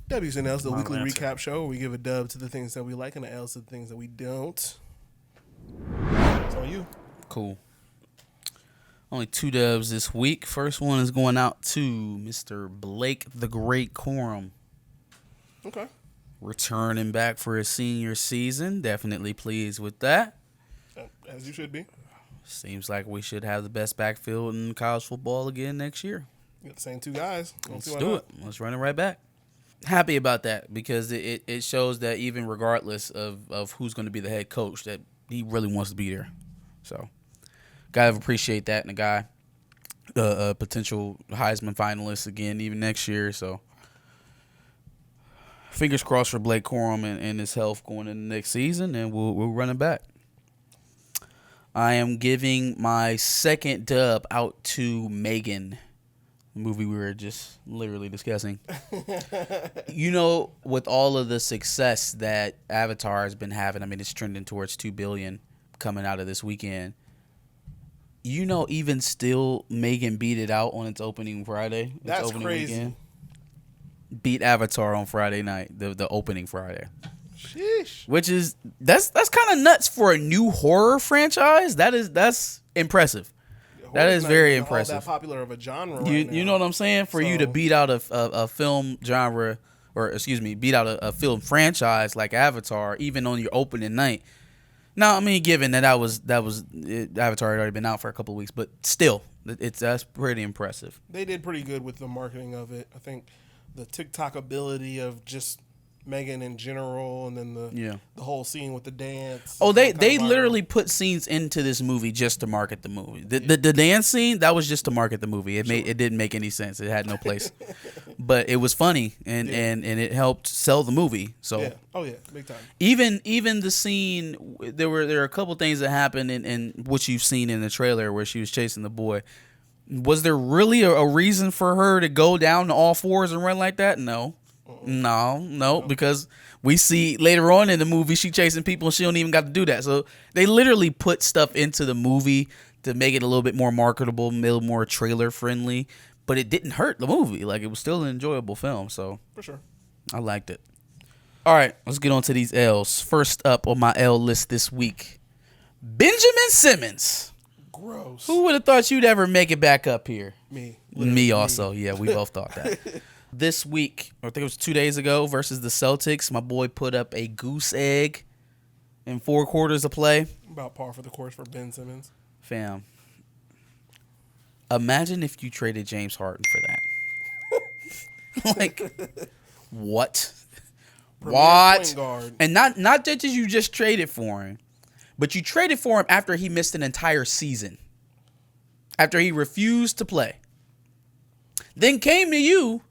W's and L's, the weekly recap show where we give a dub to the things that we like and the L's to the things that we don't. It's on you. Cool. Only 2 dubs this week. First one is going out to Mr. Blake the Great Corum. Okay. Returning back for his senior season. Definitely pleased with that. As you should be. Seems like we should have the best backfield in college football again next year. You got the same 2 guys. Let's do it. Let's run it right back. Happy about that because it shows that even regardless of who's going to be the head coach, that he really wants to be there. So, gotta appreciate that in a guy, a potential Heisman finalist again, even next year. So, fingers crossed for Blake Corum and his health going into next season, and we'll run it back. I am giving my second dub out to M3GAN, the movie we were just literally discussing. You know, with all of the success that Avatar has been having, I mean, it's trending towards $2 billion coming out of this weekend. You know, even still, M3GAN beat it out on its opening Friday. That's crazy. Weekend. Beat Avatar on Friday night, the opening Friday. Sheesh. Which is that's kind of nuts for a new horror franchise. That's impressive. That is very impressive. That popular of a genre right now. You know what I'm saying? For you to beat out a film genre, or excuse me, beat out a film franchise like Avatar, even on your opening night. Now, I mean, given that Avatar had already been out for a couple of weeks, but still, that's pretty impressive. They did pretty good with the marketing of it. I think the TikTok ability of just M3GAN in general, and then the whole scene with the dance. Oh, they literally put scenes into this movie just to market the movie. The dance scene, that was just to market the movie. It didn't make any sense. It had no place, but it was funny and it helped sell the movie. So big time. Even the scene, there were a couple things that happened in what you've seen in the trailer where she was chasing the boy. Was there really a reason for her to go down to all fours and run like that? No, because we see later on in the movie she chasing people and she don't even got to do that. So they literally put stuff into the movie to make it a little bit more marketable, a little more trailer friendly, but it didn't hurt the movie. Like, it was still an enjoyable film. So for sure, I liked it. All right, let's get on to these L's. First up on my L list this week, Benjamin Simmons. Gross. Who would have thought you'd ever make it back up here? Me also. Yeah, we both thought that. This week, I think it was 2 days ago, versus the Celtics, my boy put up a goose egg in 4 quarters of play. About par for the course for Ben Simmons. Fam, imagine if you traded James Harden for that. Like, what? What? And not that you just traded for him, but you traded for him after he missed an entire season. After he refused to play. Then came to you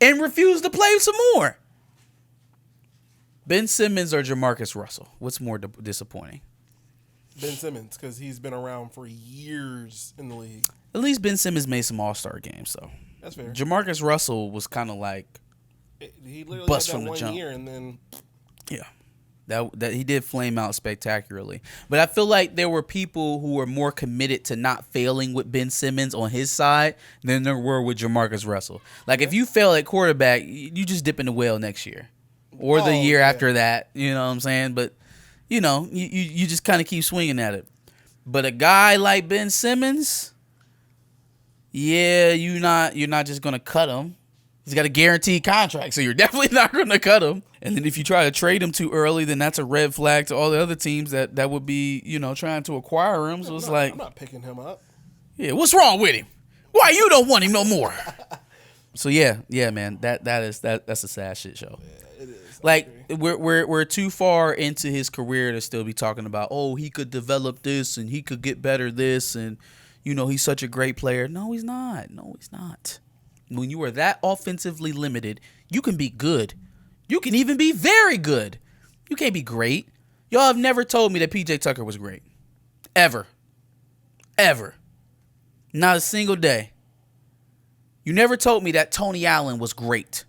and refused to play some more. Ben Simmons or Jamarcus Russell? What's more disappointing? Ben Simmons, because he's been around for years in the league. At least Ben Simmons made some All-Star games, though. That's fair. Jamarcus Russell was kind of like he literally bust had that from the one jump. Year and then that he did flame out spectacularly. But I feel like there were people who were more committed to not failing with Ben Simmons on his side than there were with Jamarcus Russell. Like, if you fail at quarterback, you just dip in the well next year. Or the year after that, you know what I'm saying? But, you know, you just kind of keep swinging at it. But a guy like Ben Simmons, you're not just going to cut him. He's got a guaranteed contract, so you're definitely not going to cut him. And then if you try to trade him too early, then that's a red flag to all the other teams that would be, trying to acquire him. So I'm not picking him up. Yeah, what's wrong with him? Why you don't want him no more? So yeah, man, that's a sad shit show. Yeah, it is. Like, we're too far into his career to still be talking about, oh, he could develop this and he could get better this, and he's such a great player. No, he's not. When you are that offensively limited, you can be good. You can even be very good. You can't be great. Y'all have never told me that PJ Tucker was great. Ever. Not a single day. You never told me that Tony Allen was great.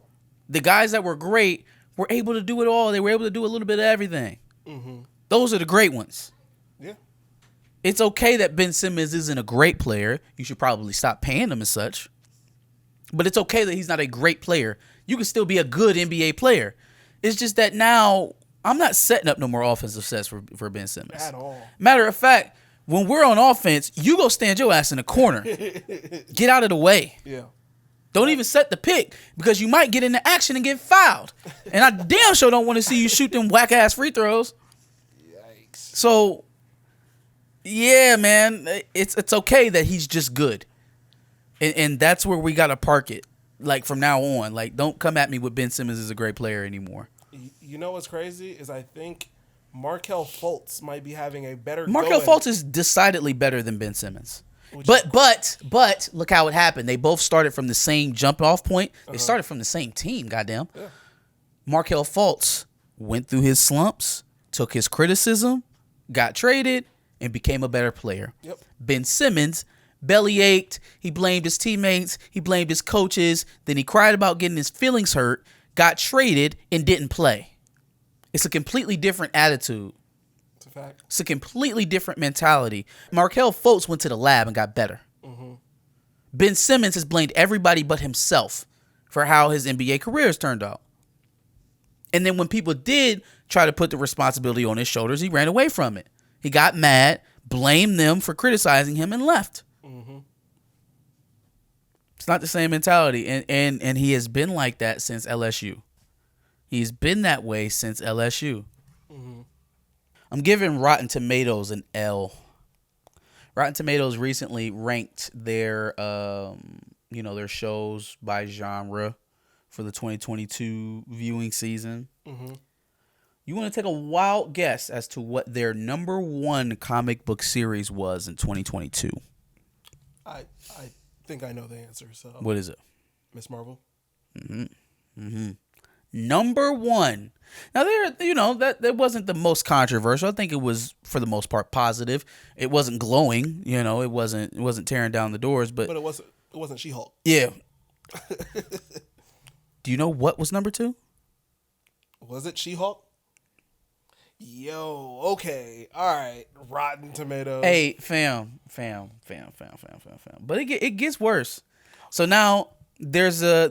The guys that were great were able to do it all. They were able to do a little bit of everything. Mm-hmm. Those are the great ones. Yeah. It's okay that Ben Simmons isn't a great player. You should probably stop paying him as such. But it's okay that he's not a great player. You can still be a good NBA player. It's just that now I'm not setting up no more offensive sets for Ben Simmons. At all. Matter of fact, when we're on offense, you go stand your ass in the corner. Get out of the way. Yeah. Don't even set the pick because you might get into action and get fouled. And I damn sure don't want to see you shoot them whack-ass free throws. Yikes. So, yeah, man, it's okay that he's just good. And that's where we got to park it. Like, from now on. Like, don't come at me with Ben Simmons is a great player anymore. You know what's crazy is I think Markelle Fultz might be having a better Markelle Fultz is decidedly better than Ben Simmons. But look how it happened. They both started from the same jump-off point. They started from the same team, goddamn. Yeah. Markelle Fultz went through his slumps, took his criticism, got traded, and became a better player. Yep. Ben Simmons belly ached. He blamed his teammates. He blamed his coaches. Then he cried about getting his feelings hurt, got traded, and didn't play. It's a completely different attitude. It's a fact. It's a completely different mentality. Markelle Fultz went to the lab and got better. Mm-hmm. Ben Simmons has blamed everybody but himself for how his NBA career has turned out. And then when people did try to put the responsibility on his shoulders, he ran away from it. He got mad, blamed them for criticizing him, and left. Mm-hmm. It's not the same mentality. And he has been like that since LSU. He's been that way since LSU. Mm-hmm. I'm giving Rotten Tomatoes an L. Rotten Tomatoes recently ranked their, their shows by genre for the 2022 viewing season. Mm-hmm. You want to take a wild guess as to what their number one comic book series was in 2022? I think I know the answer. So what is it? Miss Marvel. Mm-hmm. Mm-hmm. Number one. Now that wasn't the most controversial. I think it was for the most part positive. It wasn't glowing, it wasn't tearing down the doors, but it wasn't She-Hulk. Yeah. Do you know what was number two? Was it She-Hulk? Yo, okay, all right. Rotten Tomatoes. Hey, fam. But it gets worse. So now there's a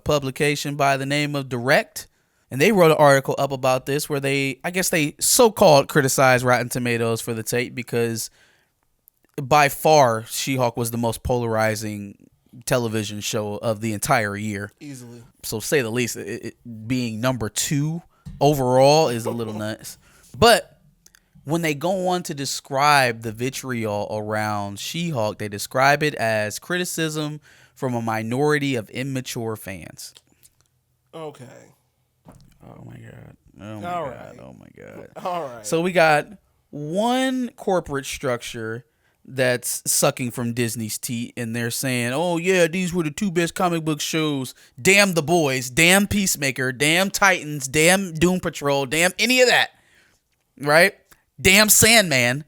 publication by the name of Direct, and they wrote an article up about this where they so-called criticized Rotten Tomatoes for the tape because by far She-Hulk was the most polarizing television show of the entire year. Easily. So say the least, it being number two overall is a little nuts. But when they go on to describe the vitriol around She-Hulk, they describe it as criticism from a minority of immature fans. Okay. Oh my God. Oh my God. All right. So we got one corporate structure that's sucking from Disney's teat, and they're saying, oh yeah, these were the two best comic book shows. Damn The Boys, damn Peacemaker, damn Titans, damn Doom Patrol, damn any of that. Right? Damn Sandman.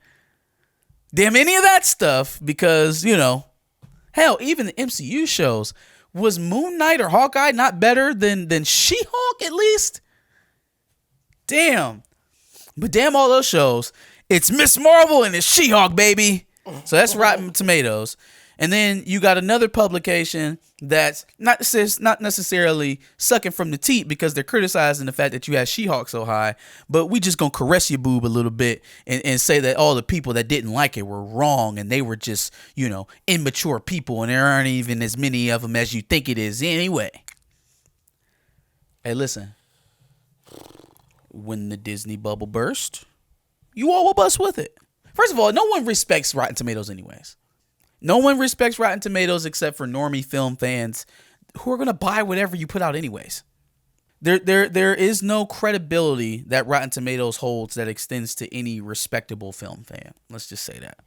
Damn any of that stuff, because, hell, even the MCU shows. Was Moon Knight or Hawkeye not better than She-Hulk at least? Damn. But damn all those shows. It's Miss Marvel and it's She-Hulk, baby. So that's Rotten Tomatoes. And then you got another publication that's not necessarily sucking from the teat because they're criticizing the fact that you had She-Hulk so high, but we just gonna caress your boob a little bit and say that all the people that didn't like it were wrong and they were just, immature people and there aren't even as many of them as you think it is anyway. Hey, listen. When the Disney bubble burst, you all will bust with it. First of all, no one respects Rotten Tomatoes anyways. No one respects Rotten Tomatoes except for normie film fans who are going to buy whatever you put out anyways. There is no credibility that Rotten Tomatoes holds that extends to any respectable film fan. Let's just say that.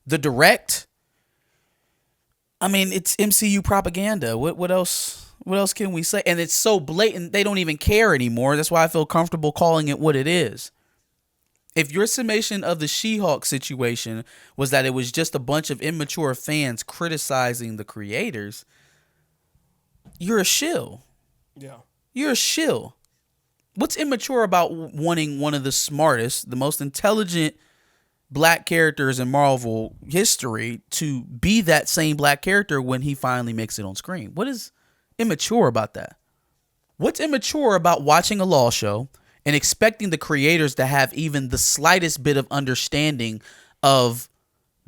The Direct, it's MCU propaganda. What else? What else can we say? And it's so blatant, they don't even care anymore. That's why I feel comfortable calling it what it is. If your summation of the She-Hulk situation was that it was just a bunch of immature fans criticizing the creators, you're a shill. Yeah. You're a shill. What's immature about wanting one of the smartest, the most intelligent black characters in Marvel history to be that same black character when he finally makes it on screen. What is immature about that? What's immature about watching a law show and expecting the creators to have even the slightest bit of understanding of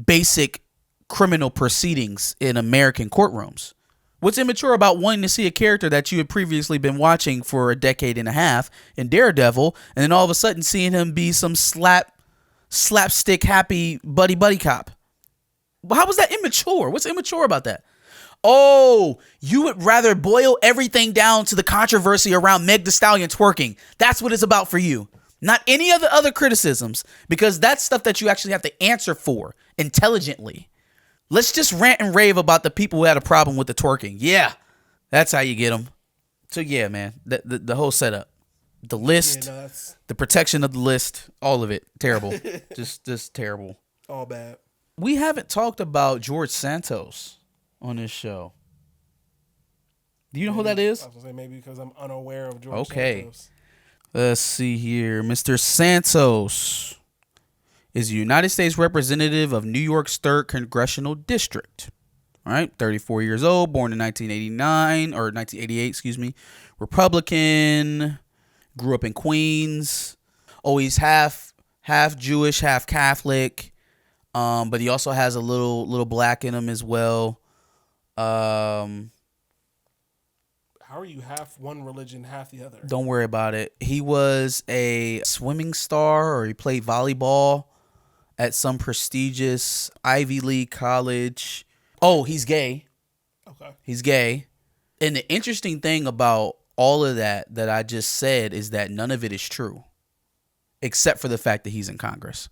basic criminal proceedings in American courtrooms? What's immature about wanting to see a character that you had previously been watching for a decade and a half in Daredevil, and then all of a sudden seeing him be some slapstick happy buddy cop? How was that immature? What's immature about that? Oh, you would rather boil everything down to the controversy around Meg Thee Stallion twerking. That's what it's about for you. Not any of the other criticisms, because that's stuff that you actually have to answer for intelligently. Let's just rant and rave about the people who had a problem with the twerking. Yeah, that's how you get them. So yeah, man, the whole setup, the list, the protection of the list, all of it, terrible. just terrible. All bad. We haven't talked about George Santos on this show. Do you know who that is? I was going to say maybe because I'm unaware of George Santos. Let's see here. Mr. Santos is a United States representative of New York's 3rd Congressional District. All right, 34 years old, born in 1988, excuse me. Republican, grew up in Queens. Oh, he's half Jewish, half Catholic. But he also has a little black in him as well. How are you half one religion, half the other? Don't worry about it. He was a swimming star, or he played volleyball at some prestigious Ivy League college. Oh, he's gay. Okay. He's gay. And the interesting thing about all of that I just said is that none of it is true, except for the fact that he's in Congress.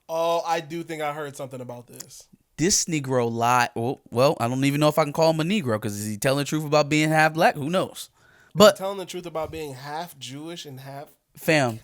Oh, I do think I heard something about this. This Negro lied. Well, I don't even know if I can call him a Negro, because is he telling the truth about being half black? Who knows? But telling the truth about being half Jewish and half... Fam.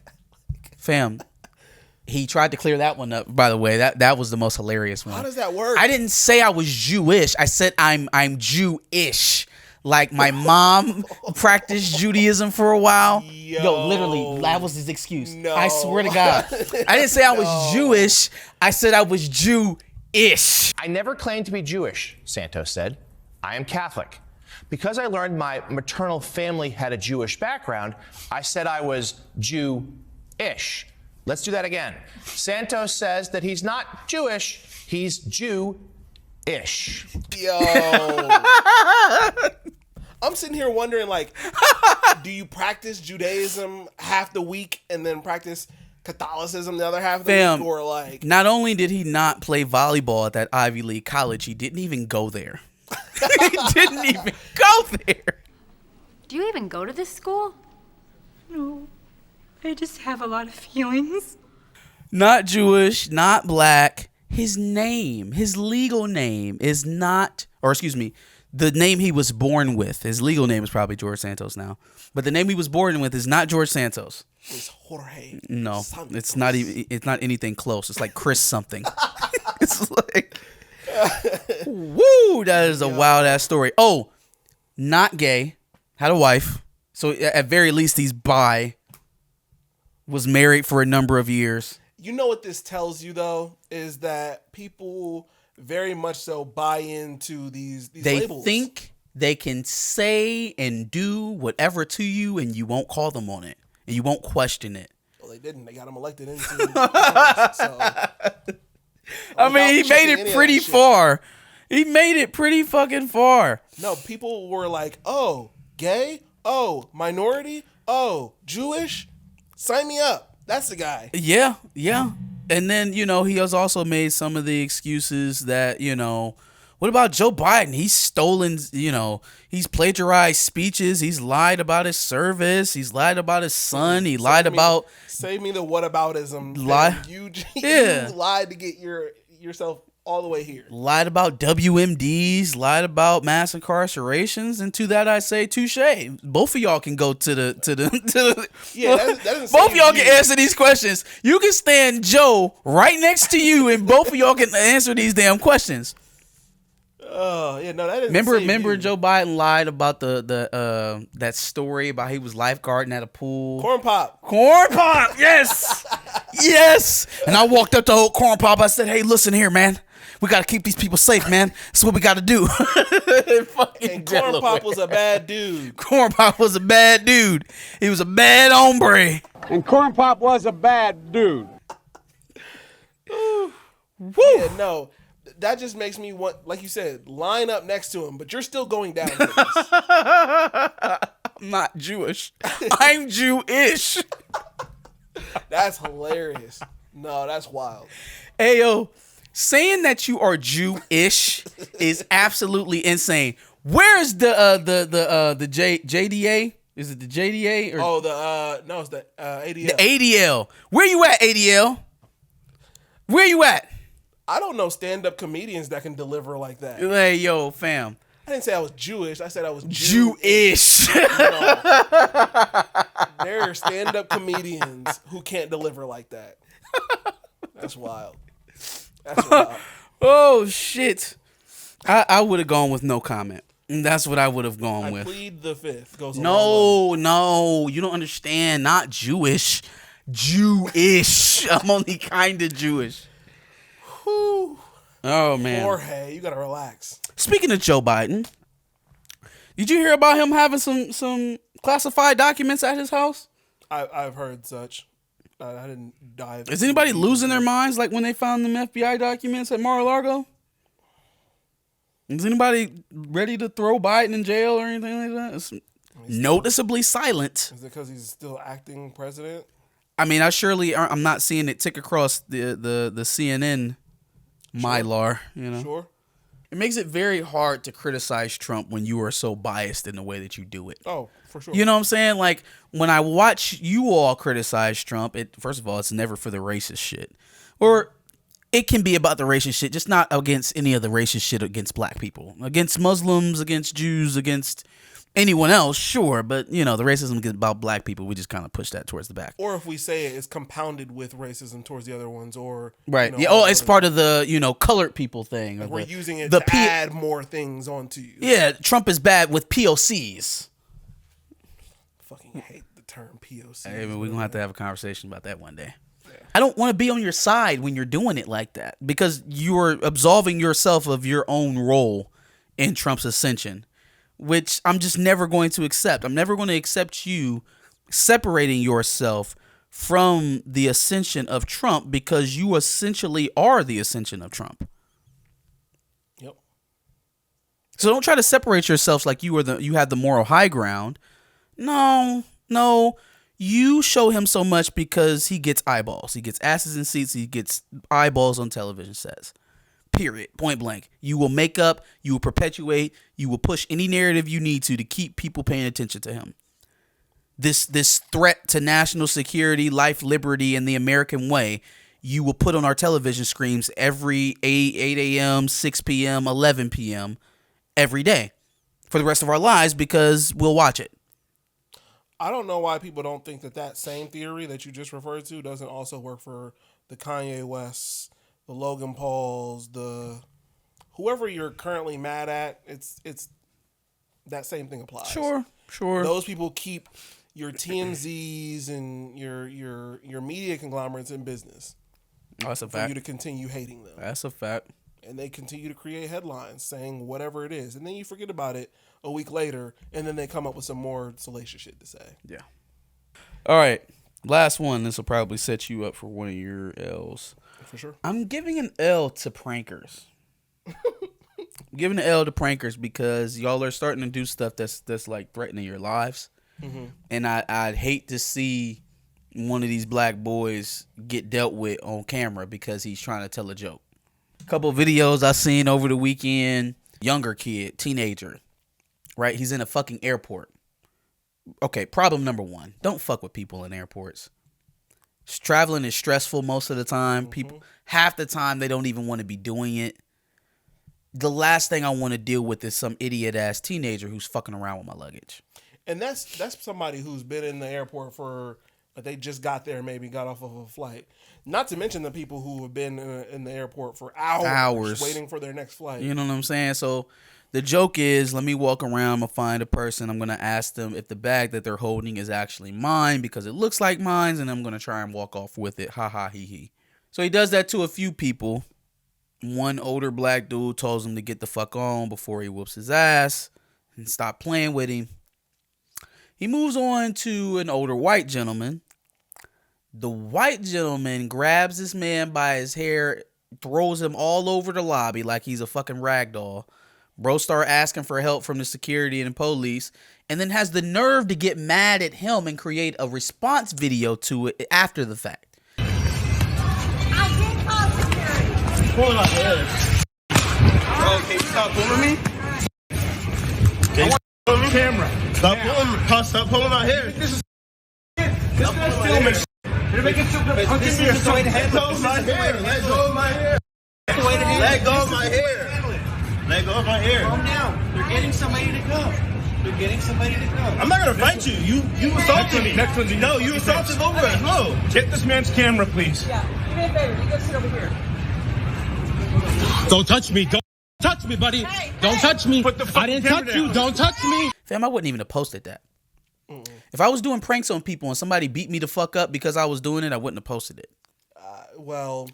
He tried to clear that one up, by the way. That was the most hilarious one. How does that work? I didn't say I was Jewish. I said I'm Jewish. Like my mom practiced Judaism for a while. Yo, literally, that was his excuse. No. I swear to God. I didn't say I was Jewish. I said I was Jew-ish. I never claimed to be Jewish, Santos said. I am Catholic. Because I learned my maternal family had a Jewish background, I said I was Jew-ish. Let's do that again. Santos says that he's not Jewish, he's Jew-ish. Yo. I'm sitting here wondering, like, do you practice Judaism half the week and then practice Catholicism the other half of the week? Or like, not only did he not play volleyball at that Ivy League college, he didn't even go there. He didn't even go there. Do you even go to this school? No. I just have a lot of feelings. Not Jewish, not black. His name, his legal name is not, or excuse me, the name he was born with. His legal name is probably George Santos now. But the name he was born with is not George Santos. It's Jorge. No, Santos. it's not even. It's not anything close. It's like Chris something. It's like, woo, that is a wild ass story. Oh, not gay. Had a wife. So at very least he's bi. Was married for a number of years. You know what this tells you, though, is that people very much so buy into these labels. They think they can say and do whatever to you, and you won't call them on it, and you won't question it. Well, they didn't. They got him elected into Congress, so. I mean, he made it pretty far. He made it pretty fucking far. No, people were like, oh, gay? Oh, minority? Oh, Jewish? Sign me up. That's the guy. Yeah. And then, he has also made some of the excuses that, what about Joe Biden? He's stolen, he's plagiarized speeches. He's lied about his service. He's lied about his son. He lied about... Save me the whataboutism. You lied to get yourself all the way here. Lied about WMDs, lied about mass incarcerations, and to that I say touche. Both of y'all can go to the yeah. That doesn't both of y'all can answer these questions. You can stand Joe right next to you, and both of y'all can answer these damn questions. Oh yeah, no, that didn't Remember you. Joe Biden lied about the that story about he was lifeguarding at a pool. Corn Pop. Yes, yes. And I walked up to old Corn Pop. I said, "Hey, listen here, man. We got to keep these people safe, man. That's what we got to do." And Corn Pop was a bad dude. Corn Pop was a bad dude. He was a bad hombre. And Corn Pop was a bad dude. Woo. Yeah, no. That just makes me want, like you said, line up next to him, but you're still going down for this. I'm not Jewish. I'm Jewish. That's hilarious. No, that's wild. Ayo, saying that you are Jewish is absolutely insane. Where's the JDA? Is it the JDA? Or no, it's the ADL. the ADL. Where you at, ADL? Where you at? I don't know stand-up comedians that can deliver like that. Hey, yo, fam. I didn't say I was Jewish. I said I was Jewish. No. There are stand-up comedians who can't deliver like that. That's wild. That's wild. Oh, shit. I would have gone with no comment. That's what I would have gone I with. plead the fifth. Goes a long way. No. You don't understand. Not Jewish. Jewish. I'm only kind of Jewish. Whew. Oh, man. Jorge, you gotta relax. Speaking of Joe Biden, did you hear about him having some classified documents at his house? I've heard such. I didn't dive. Is anybody losing their minds like when they found them FBI documents at Mar-a-Lago? Is anybody ready to throw Biden in jail or anything like that? It's noticeably silent. Is it because he's still acting president? I mean, I'm not seeing it tick across the CNN mylar, you know. Sure. It makes it very hard to criticize Trump when you are so biased in the way that you do it. Oh, for sure. You know what I'm saying? Like, when I watch you all criticize Trump, first of all, it's never for the racist shit. Or it can be about the racist shit, just not against any of the racist shit against black people. Against Muslims, against Jews, against anyone else, sure. But, you know, the racism about black people, we just kind of push that towards the back. Or if we say it's compounded with racism towards the other ones, or Right. You know, Yeah. Oh, it's part of the, colored people thing. Or we're using it to add more things onto you. Yeah, Trump is bad with POCs. Fucking hate the term POC. Hey, we're going to have a conversation about that one day. Yeah. I don't want to be on your side when you're doing it like that because you're absolving yourself of your own role in Trump's ascension, which I'm just never going to accept. I'm never going to accept you separating yourself from the ascension of Trump because you essentially are the ascension of Trump. Yep. So don't try to separate yourselves like you had the moral high ground. No. You show him so much because he gets eyeballs. He gets asses in seats. He gets eyeballs on television sets. Period. Point blank. You will make up. You will perpetuate. You will push any narrative you need to keep people paying attention to him. This threat to national security, life, liberty, and the American way, you will put on our television screens every 8 a.m., 6 p.m., 11 p.m. every day for the rest of our lives because we'll watch it. I don't know why people don't think that same theory that you just referred to doesn't also work for the Kanye Wests, the Logan Pauls, the whoever you're currently mad at. It's that same thing applies. Sure. Those people keep your TMZs and your media conglomerates in business. That's a for fact. you to continue hating them. That's a fact. And they continue to create headlines saying whatever it is, and then you forget about it a week later, and then they come up with some more salacious shit to say. Yeah. All right. Last one. This will probably set you up for one of your L's. For sure. I'm giving an L to prankers. I'm giving an L to prankers because y'all are starting to do stuff that's like threatening your lives. Mm-hmm. And I'd hate to see one of these black boys get dealt with on camera because he's trying to tell a joke. A couple of videos I seen over the weekend. Younger kid, teenager, right? He's in a fucking airport. Okay, problem number one. Don't fuck with people in airports. Traveling is stressful most of the time. People, half the time, they don't even want to be doing it. The last thing I want to deal with is some idiot-ass teenager who's fucking around with my luggage. And that's somebody who's been in the airport for Like they just got there, maybe got off of a flight. Not to mention the people who have been in the airport for hours waiting for their next flight. You know what I'm saying? So the joke is, let me walk around, I'm gonna find a person, I'm gonna ask them if the bag that they're holding is actually mine because it looks like mine, and I'm gonna try and walk off with it. Ha ha he he. So he does that to a few people. One older black dude tells him to get the fuck on before he whoops his ass and stop playing with him. He moves on to an older white gentleman. The white gentleman grabs this man by his hair, throws him all over the lobby like he's a fucking rag doll. Bro start asking for help from the security and the police, and then has the nerve to get mad at him and create a response video to it after the fact. I did call security. He's pulling my hair. Oh, can you stop pulling me? I want to on camera. Stop pulling my hair. This is filming. You're making this is the way to handle it. Let go of my hair. Let go of my hair. Let go of my hair. Calm down. You're getting somebody to go. You're getting somebody to go. I'm not gonna fight you. You assaulted me. Next one's no, you assaulted over us. No. Check this man's camera, please. Yeah. Do me a favor. You guys sit over here. Don't touch me. Don't touch me, buddy. Don't touch me. I didn't touch you. Don't touch me. Fam, I wouldn't even have posted that. If I was doing pranks on people and somebody beat me the fuck up because I was doing it, I wouldn't have posted it. Well,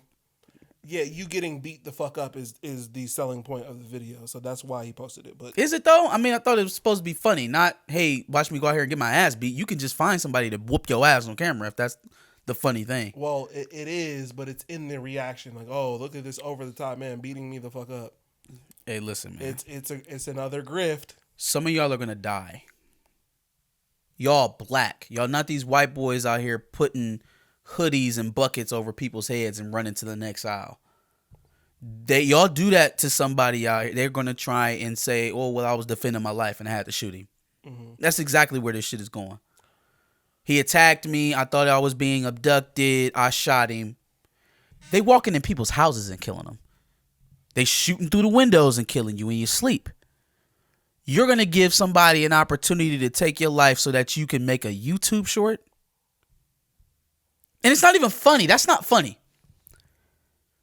yeah, you getting beat the fuck up is the selling point of the video, so that's why he posted it. But is it though? I mean, I thought it was supposed to be funny, not hey, watch me go out here and get my ass beat. You can just find somebody to whoop your ass on camera if that's the funny thing. Well, it is, but it's in the reaction, like, oh, look at this over the top man beating me the fuck up. Hey, listen, man, it's another grift. Some of y'all are gonna die. Y'all black. Y'all not these white boys out here putting hoodies and buckets over people's heads and running to the next aisle. Y'all do that to somebody out here, they're gonna try and say, oh, well, I was defending my life and I had to shoot him. Mm-hmm. That's exactly where this shit is going. He attacked me. I thought I was being abducted. I shot him. They walking in people's houses and killing them. They shooting through the windows and killing you in your sleep. You're going to give somebody an opportunity to take your life so that you can make a YouTube short? And it's not even funny. That's not funny.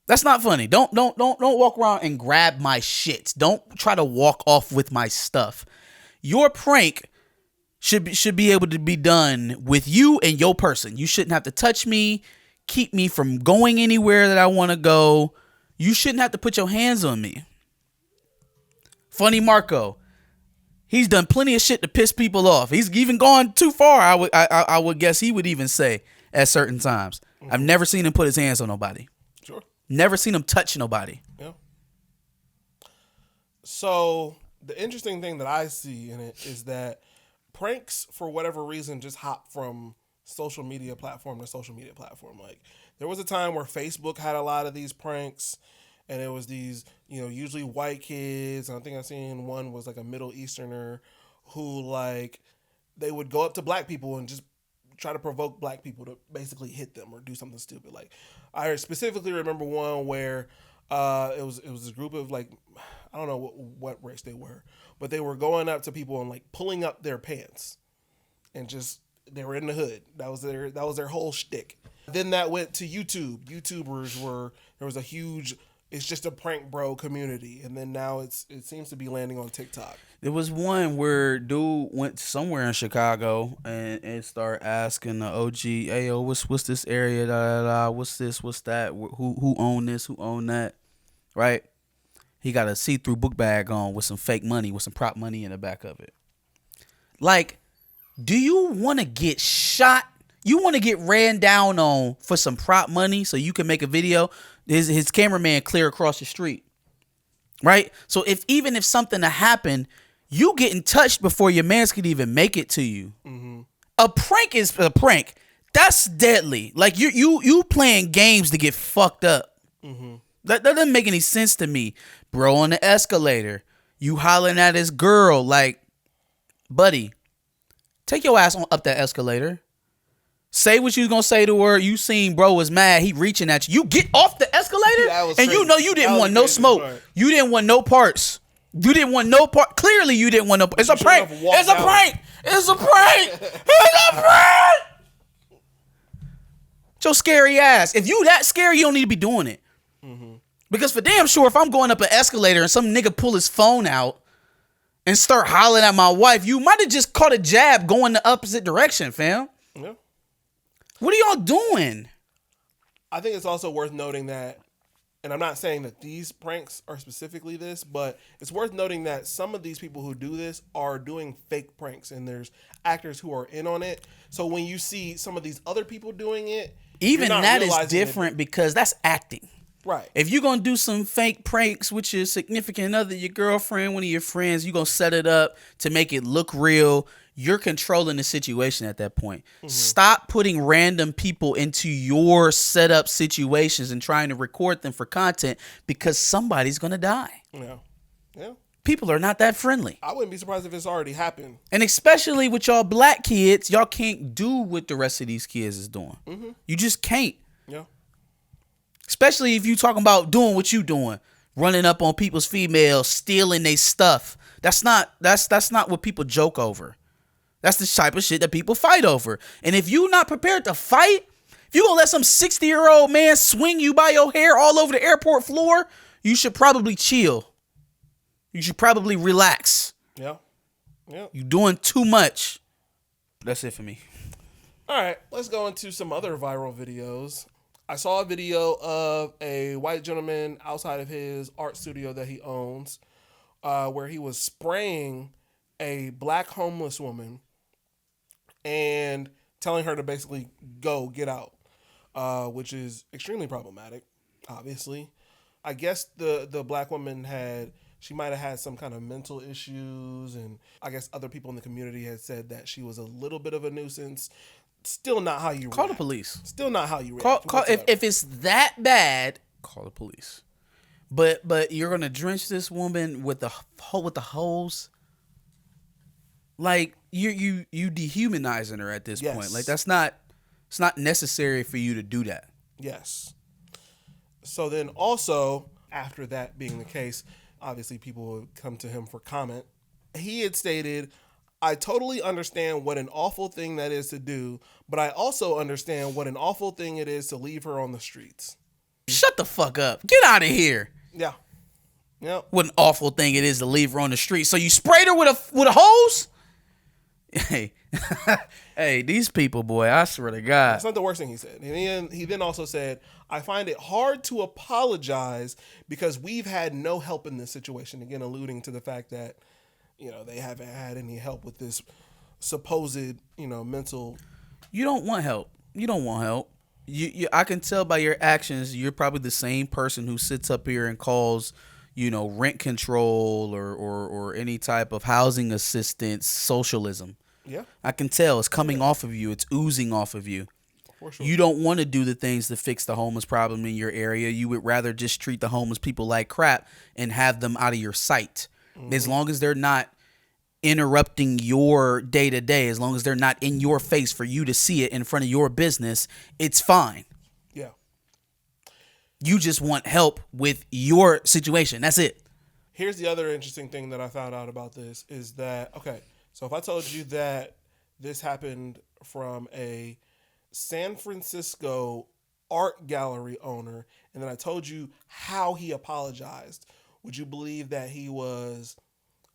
That's not funny. Don't walk around and grab my shit. Don't try to walk off with my stuff. Your prank should be able to be done with you and your person. You shouldn't have to touch me, keep me from going anywhere that I want to go. You shouldn't have to put your hands on me. Funny Marco. He's done plenty of shit to piss people off. He's even gone too far, I would guess he would even say at certain times. Mm-hmm. I've never seen him put his hands on nobody. Sure. Never seen him touch nobody. Yeah. So the interesting thing that I see in it is that pranks, for whatever reason, just hop from social media platform to social media platform. Like there was a time where Facebook had a lot of these pranks. And it was these, usually white kids. And I think I seen one was like a Middle Easterner who like they would go up to black people and just try to provoke black people to basically hit them or do something stupid. Like I specifically remember one where it was a group of like, I don't know what race they were, but they were going up to people and like pulling up their pants and just they were in the hood. That was their whole shtick. Then that went to YouTube. There was a huge. It's just a prank bro community, and then now it seems to be landing on TikTok. There was one where dude went somewhere in Chicago and started asking the OG, "Hey, yo, what's this area? What's this? What's that? Who own this? Who own that?" Right? He got a see-through book bag on with some fake money, with some prop money in the back of it. Like, do you want to get shot? You want to get ran down on for some prop money so you can make a video? His cameraman clear across the street, right? So even if something to happen, you getting touched before your mans could even make it to you. Mm-hmm. A prank is a prank. That's deadly. Like you playing games to get fucked up. Mm-hmm. That doesn't make any sense to me, bro. On the escalator, you hollering at his girl like, buddy, take your ass on up that escalator. Say what you was gonna say to her. You seen bro was mad. He reaching at you. You get off the escalator, and crazy. You know you didn't want no smoke. Part. You didn't want no parts. You didn't want no part. Clearly, you didn't want no. It's a prank. It's a prank. It's a prank. It's a prank. your scary ass. If you that scary, you don't need to be doing it. Because for damn sure, if I'm going up an escalator and some nigga pull his phone out and start hollering at my wife, you might have just caught a jab going the opposite direction, fam. Yeah. What are y'all doing? I think it's also worth noting that, and I'm not saying that these pranks are specifically this, but it's worth noting that some of these people who do this are doing fake pranks, and there's actors who are in on it. So when you see some of these other people doing it, even that is realizing different because that's acting. Right. If you're going to do some fake pranks with your significant other, your girlfriend, one of your friends, you're going to set it up to make it look real. You're controlling the situation at that point. Stop putting random people into your setup situations and trying to record them for content because somebody's going to die. Yeah. Yeah. People are not that friendly. I wouldn't be surprised if it's already happened. And especially with y'all black kids, y'all can't do what the rest of these kids is doing. You just can't. Yeah. Especially if you talking about doing what you doing, running up on people's females, stealing their stuff. That's not what people joke over. That's the type of shit that people fight over. And if you not prepared to fight, if you gonna let some 60-year-old man swing you by your hair all over the airport floor, you should probably chill. You should probably relax. Yeah. Yeah. You doing too much. That's it for me. All right, let's go into some other viral videos. I saw a video of a white gentleman outside of his art studio that he owns, where he was spraying a black homeless woman and telling her to basically get out, which is extremely problematic, obviously. I guess the black woman she might have had some kind of mental issues, and I guess other people in the community had said that she was a little bit of a nuisance. Still not how you call react. the police. Still not how you react. Call if it's that bad, call the police. But you're gonna drench this woman with the hose. Like you dehumanizing her at this point. Like it's not necessary for you to do that. Yes. So then also after that being the case, obviously people would come to him for comment. He had stated, I totally understand what an awful thing that is to do, but I also understand what an awful thing it is to leave her on the streets. Shut the fuck up. Get out of here. Yeah. Yeah. What an awful thing it is to leave her on the street. So you sprayed her with a hose? Hey. Hey, these people, boy, I swear to God. That's not the worst thing he said. And he then also said, I find it hard to apologize because we've had no help in this situation. Again, alluding to the fact that they haven't had any help with this supposed, mental. You don't want help. You don't want help. I can tell by your actions, you're probably the same person who sits up here and calls, rent control or any type of housing assistance socialism. Yeah. I can tell it's coming off of you. It's oozing off of you. For sure. You don't want to do the things to fix the homeless problem in your area. You would rather just treat the homeless people like crap and have them out of your sight. As long as they're not interrupting your day-to-day, as long as they're not in your face for you to see it in front of your business, it's fine. Yeah. You just want help with your situation. That's it. Here's the other interesting thing that I found out about this is that, okay, so if I told you that this happened from a San Francisco art gallery owner, and then I told you how he apologized, would you believe that he was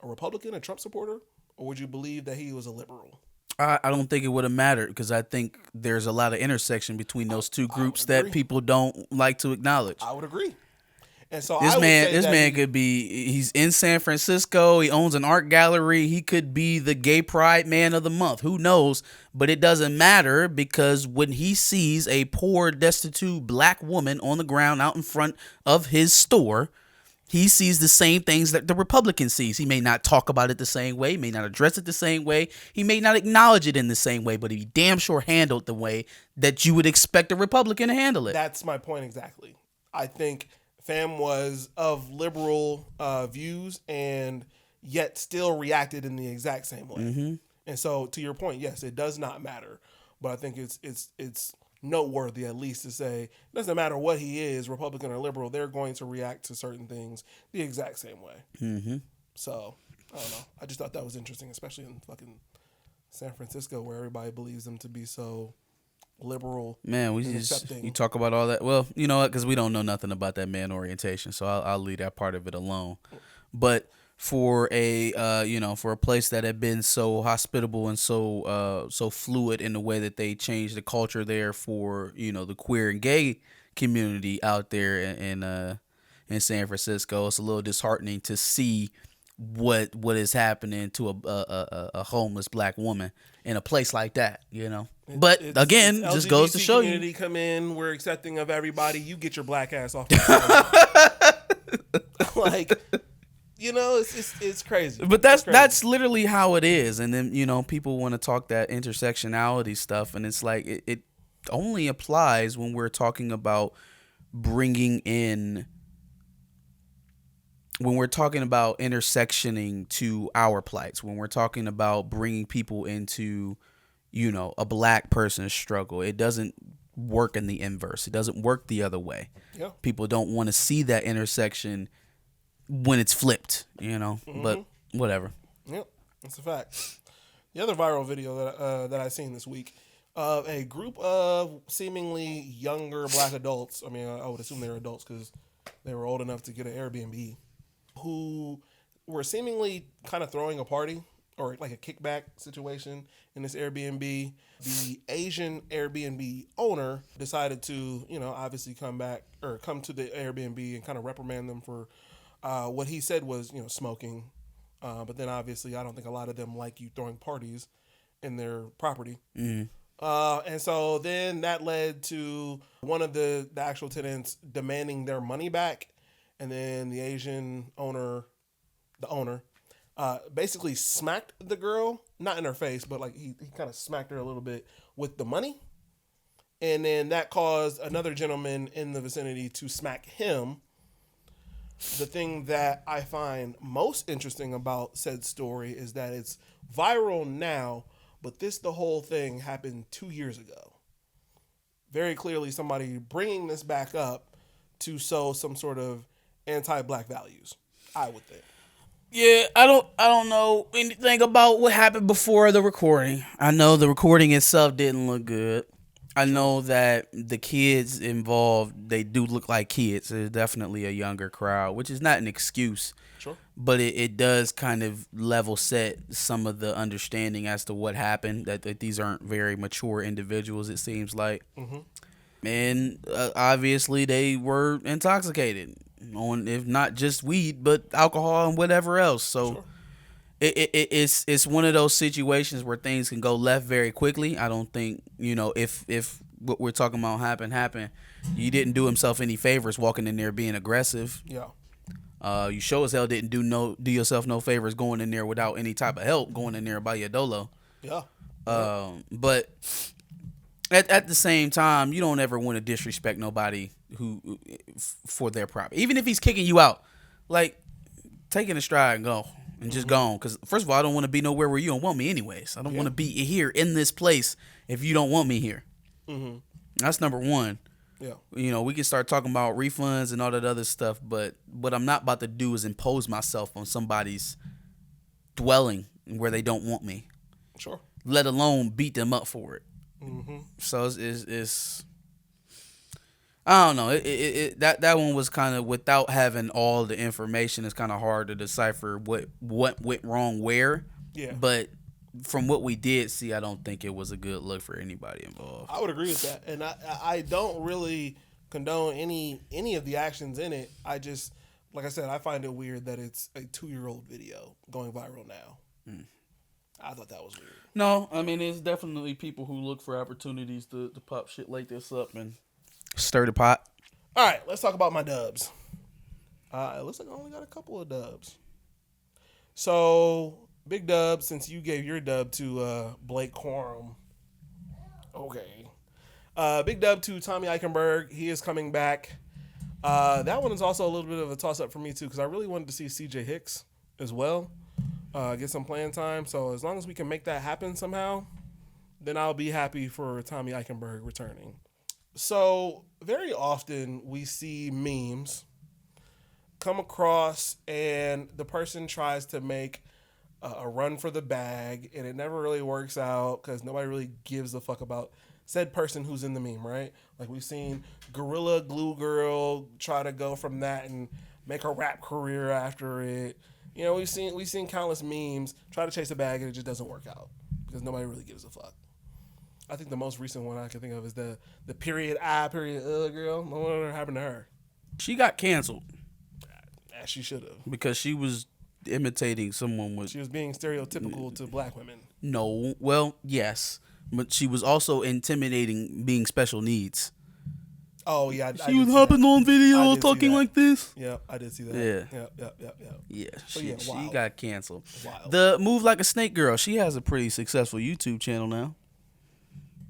a Republican, a Trump supporter, or would you believe that he was a liberal? I don't think it would have mattered because I think there's a lot of intersection between those two groups that people don't like to acknowledge. I would agree. And so this man could be, he's in San Francisco. He owns an art gallery. He could be the gay pride man of the month. Who knows? But it doesn't matter because when he sees a poor, destitute black woman on the ground out in front of his store, he sees the same things that the Republican sees. He may not talk about it the same way, may not address it the same way, he may not acknowledge it in the same way, but he damn sure handled the way that you would expect a Republican to handle it. That's my point exactly. I think Fam was of liberal views and yet still reacted in the exact same way. Mm-hmm. And so to your point, yes, it does not matter. But I think it's noteworthy at least to say it doesn't matter what he is, Republican or liberal, they're going to react to certain things the exact same way. Mm-hmm. So I don't know. I just thought that was interesting, especially in fucking San Francisco where everybody believes them to be so liberal. Man, you talk about all that. Well, you know what? Because we don't know nothing about that man orientation, so I'll leave that part of it alone. But for a for a place that had been so hospitable and so fluid in the way that they changed the culture there for the queer and gay community out there in San Francisco, it's a little disheartening to see what is happening to a homeless black woman in a place like that, But again, it's just goes to show you. Community come in, we're accepting of everybody. You get your black ass off. Like, it's crazy. But that's literally how it is. And then people want to talk that intersectionality stuff, and it's like it only applies when we're talking about bringing in. When we're talking about intersectioning to our plights, when we're talking about bringing people into, a black person's struggle, it doesn't work in the inverse. It doesn't work the other way. Yeah. People don't want to see that intersection when it's flipped, but whatever. Yep, that's a fact. The other viral video that I seen this week of a group of seemingly younger black adults. I mean, I would assume they were adults because they were old enough to get an Airbnb, who were seemingly kind of throwing a party or like a kickback situation in this Airbnb. The Asian Airbnb owner decided to, obviously come to the Airbnb and kind of reprimand them for what he said was, smoking. But then obviously I don't think a lot of them like you throwing parties in their property. Mm-hmm. And so then that led to one of the actual tenants demanding their money back. And then the Asian owner, basically smacked the girl, not in her face, but like he kind of smacked her a little bit with the money. And then that caused another gentleman in the vicinity to smack him. The thing that I find most interesting about said story is that it's viral now, but the whole thing happened 2 years ago. Very clearly somebody bringing this back up to sow some sort of anti-black values, I would think. Yeah, I don't know anything about what happened before the recording. I know the recording itself didn't look good. I know that the kids involved, they do look like kids. There's definitely a younger crowd, which is not an excuse. Sure. But it does kind of level set some of the understanding as to what happened, that these aren't very mature individuals, it seems like. Mm-hmm. And obviously they were intoxicated on, if not just weed, but alcohol and whatever else. So sure. It's one of those situations where things can go left very quickly. I don't think, if what we're talking about happened, you didn't do himself any favors walking in there being aggressive. Yeah. You sure as hell didn't do yourself no favors going in there without any type of help, going in there by your dolo. Yeah. But at the same time, you don't ever want to disrespect nobody who for their property. Even if he's kicking you out, like, take it in stride and go. And just gone. Because, first of all, I don't want to be nowhere where you don't want me anyways. I don't want to be here in this place if you don't want me here. Mm-hmm. That's number one. Yeah. We can start talking about refunds and all that other stuff, but what I'm not about to do is impose myself on somebody's dwelling where they don't want me. Sure. Let alone beat them up for it. Mm-hmm. So it's I don't know. That one was kind of, without having all the information, it's kind of hard to decipher what went wrong where. Yeah. But from what we did see, I don't think it was a good look for anybody involved. I would agree with that, and I don't really condone any of the actions in it. I just, like I said, I find it weird that it's a 2-year-old video going viral now. Mm. I thought that was weird. No, I mean, it's definitely people who look for opportunities to pop shit like this up and stir the pot. All right, let's talk about my dubs. It looks like I only got a couple of dubs. So, big dub, since you gave your dub to Blake Corum. Okay. Big dub to Tommy Eichenberg. He is coming back. That one is also a little bit of a toss-up for me, too, because I really wanted to see C.J. Hicks as well. Get some playing time. So, as long as we can make that happen somehow, then I'll be happy for Tommy Eichenberg returning. So, very often we see memes come across and the person tries to make a run for the bag and it never really works out because nobody really gives a fuck about said person who's in the meme, right? Like we've seen Gorilla Glue Girl try to go from that and make her rap career after it. You know, we've seen countless memes try to chase a bag and it just doesn't work out because nobody really gives a fuck. I think the most recent one I can think of is the period girl. No wonder happened to her. She got canceled. As she should have. Because she was imitating someone with... She was being stereotypical to black women. No, well, yes. But she was also intimidating being special needs. Oh, yeah. She was hopping on video talking like this. Yeah, I did see that. Yeah. Yeah. Yeah, she wild. got canceled. Wild. The Move Like a Snake girl, she has a pretty successful YouTube channel now.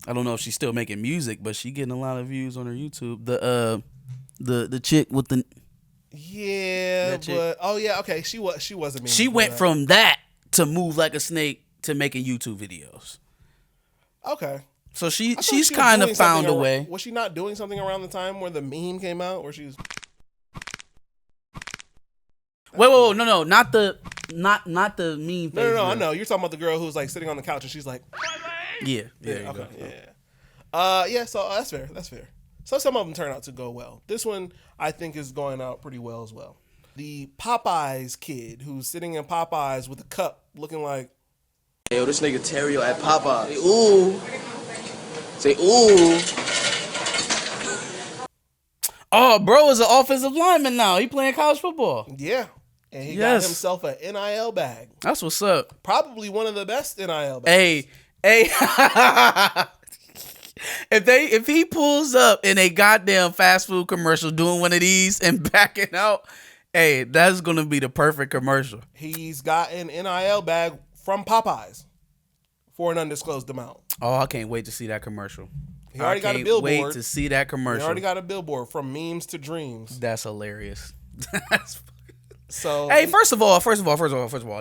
I don't know if she's still making music, but she getting a lot of views on her YouTube. The chick with the... Yeah, but... Oh, yeah, okay. She was a meme. She went from that to Move Like a Snake to making YouTube videos. Okay. So she's kind of found a way. Was she not doing something around the time where the meme came out, where she's? Wait, no, not the meme. No, I know. You're talking about the girl who's like sitting on the couch and she's like, yeah. Okay, yeah. So that's fair. That's fair. So some of them turn out to go well. This one I think is going out pretty well as well. The Popeyes kid who's sitting in Popeyes with a cup, looking like, yo, this nigga Terrio at Popeyes. Ooh. Say, ooh. Oh, bro is an offensive lineman now. He playing college football. Yeah. And he got himself an NIL bag. That's what's up. Probably one of the best NIL bags. Hey. If he pulls up in a goddamn fast food commercial doing one of these and backing out, hey, that's going to be the perfect commercial. He's got an NIL bag from Popeyes for an undisclosed amount. Oh, I can't wait to see that commercial. He already got a billboard. Wait to see that commercial. He already got a billboard from memes to dreams. That's hilarious. So hey, first of all,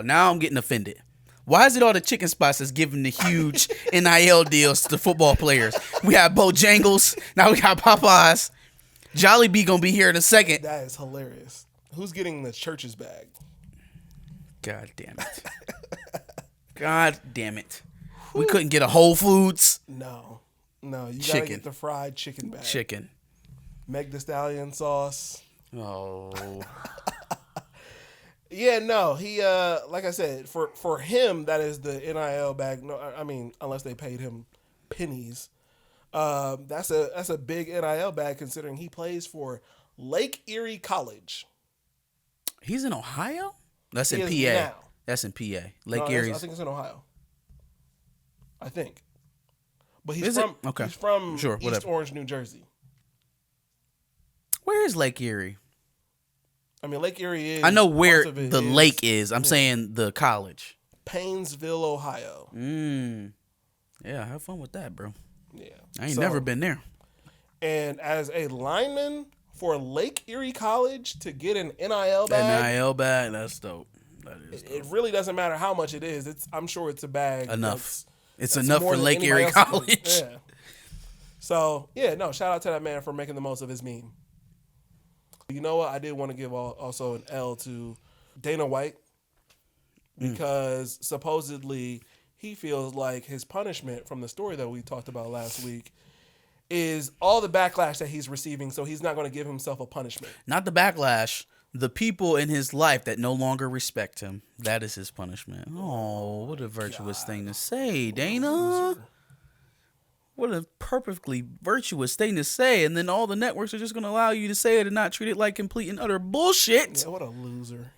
now I'm getting offended. Why is it all the chicken spots that's giving the huge NIL deals to football players? We have Bojangles. Now we got Popeyes. Jollibee gonna be here in a second. That is hilarious. Who's getting the church's bag? God damn it. God damn it. We couldn't get a Whole Foods. No. You gotta get the fried chicken bag. Chicken. Meg the Stallion sauce. Oh. Yeah, no. He like I said, for him that is the NIL bag. No, I mean unless they paid him pennies. That's a big NIL bag considering he plays for Lake Erie College. He's in Ohio? That's in PA. Now. That's in PA. Lake Erie. I think it's in Ohio. I think. But He's from sure, East whatever. Orange, New Jersey. Where is Lake Erie? I mean, Lake Erie is... I know where the lake is. I'm saying the college. Painesville, Ohio. Yeah, have fun with that, bro. Yeah. I ain't never been there. And as a lineman for Lake Erie College to get an NIL bag... NIL bag, that's dope. That is dope. It really doesn't matter how much it is. I'm sure it's a bag. Enough. It's that's enough more for than Lake anybody Erie else College. Yeah. So, yeah, no, shout out to that man for making the most of his meme. You know what? I did want to give also an L to Dana White because supposedly he feels like his punishment from the story that we talked about last week is all the backlash that he's receiving, so he's not going to give himself a punishment. Not the backlash. The people in his life that no longer respect him. That is his punishment. Oh, what a virtuous thing to say, Dana. What a perfectly virtuous thing to say. And then all the networks are just going to allow you to say it and not treat it like complete and utter bullshit. Yeah, what a loser.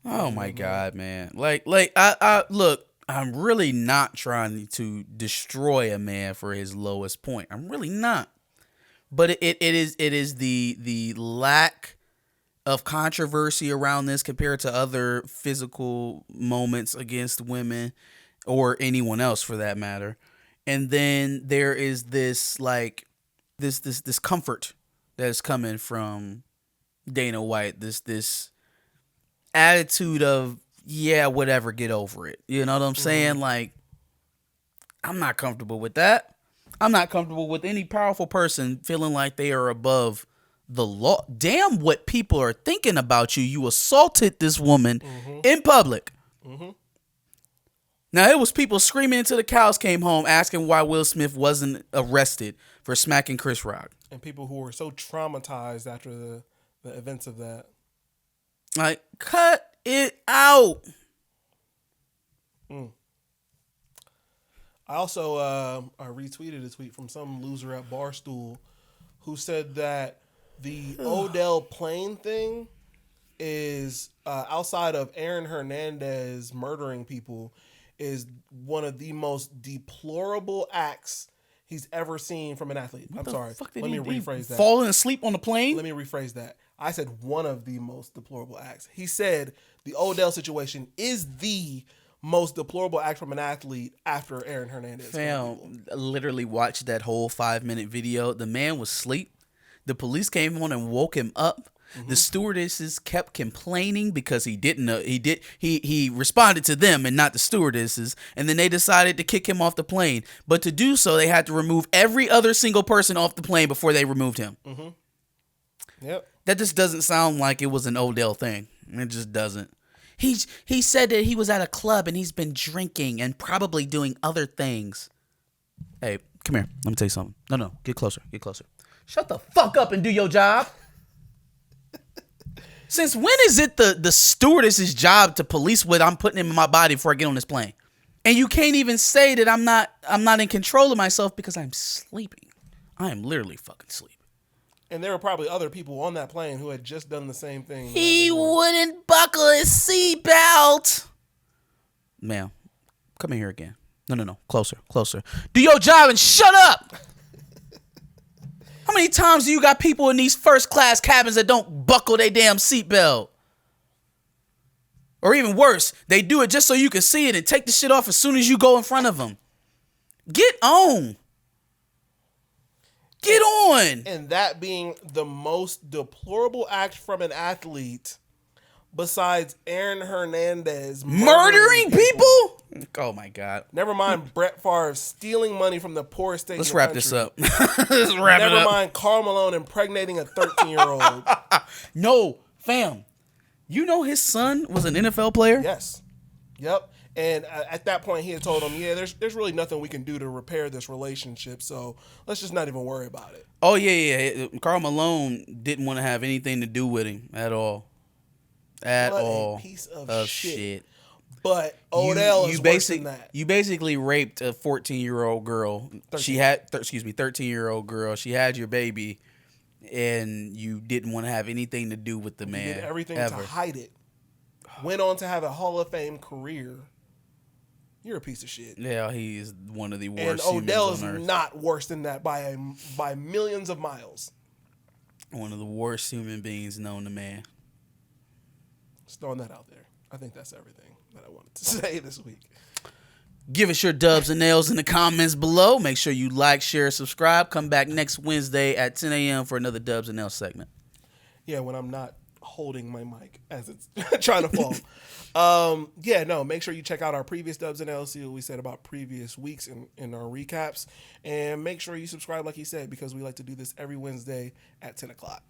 Oh, my God, man. I look, I'm really not trying to destroy a man for his lowest point. I'm really not. But it is the lack of controversy around this compared to other physical moments against women or anyone else for that matter. And then there is this this comfort that is coming from Dana White, this attitude of, yeah, whatever, get over it. You know what I'm saying? Like, I'm not comfortable with that. I'm not comfortable with any powerful person feeling like they are above the law. Damn what people are thinking about you. You assaulted this woman in public. Now, it was people screaming until the cows came home asking why Will Smith wasn't arrested for smacking Chris Rock. And people who were so traumatized after the events of that. Like, cut it out. I also I retweeted a tweet from some loser at Barstool who said that the Odell plane thing is outside of Aaron Hernandez murdering people is one of the most deplorable acts he's ever seen from an athlete. I'm sorry. Let me rephrase that. Falling asleep on the plane? Let me rephrase that. I said one of the most deplorable acts. He said the Odell situation is the most deplorable act from an athlete after Aaron Hernandez. Fam, literally watched that whole 5-minute video. The man was asleep. The police came on and woke him up. The stewardesses kept complaining because he didn't know he responded to them and not the stewardesses, and then they decided to kick him off the plane. But to do so, they had to remove every other single person off the plane before they removed him. Yep. That just doesn't sound like it was an Odell thing. It just doesn't. He said that he was at a club and he's been drinking and probably doing other things. Hey, come here. Let me tell you something. No, get closer. Get closer. Shut the fuck up and do your job. Since when is it the stewardess's job to police what I'm putting in my body before I get on this plane? And you can't even say that I'm not in control of myself because I'm sleeping. I am literally fucking sleeping. And there were probably other people on that plane who had just done the same thing. He wouldn't buckle his seatbelt. Ma'am, come in here again. No. Closer. Do your job and shut up. How many times do you got people in these first class cabins that don't buckle their damn seatbelt? Or even worse, they do it just so you can see it and take the shit off as soon as you go in front of them. Get on. Get on. And that being the most deplorable act from an athlete besides Aaron Hernandez murdering people? Oh my God. Never mind Brett Favre stealing money from the poorest state. Let's in the wrap country. this up. Let's wrap it up. Never mind Karl Malone impregnating a 13-year-old. No, fam. You know his son was an NFL player? Yes. Yep. And at that point, he had told him, yeah, there's really nothing we can do to repair this relationship, so let's just not even worry about it. Oh, yeah. Karl Malone didn't want to have anything to do with him at all. What a piece of shit. But Odell is worse than that. You basically raped a 14-year-old girl. 13-year-old girl. She had your baby, and you didn't want to have anything to do with the man. He did everything ever. to hide it. Went on to have a Hall of Fame career. You're a piece of shit. Yeah, he is one of the worst. And humans Odell is on earth. not worse than that by millions of miles. One of the worst human beings known to man. Just throwing that out there. I think that's everything that I wanted to say this week. Give us your dubs and nails in the comments below. Make sure you like, share, subscribe. Come back next Wednesday at 10 a.m. for another dubs and nails segment. Yeah, when I'm not holding my mic as it's trying to fall. Make sure you check out our previous dubs and nails, see what we said about previous weeks in our recaps. And make sure you subscribe, like he said, because we like to do this every Wednesday at 10 o'clock.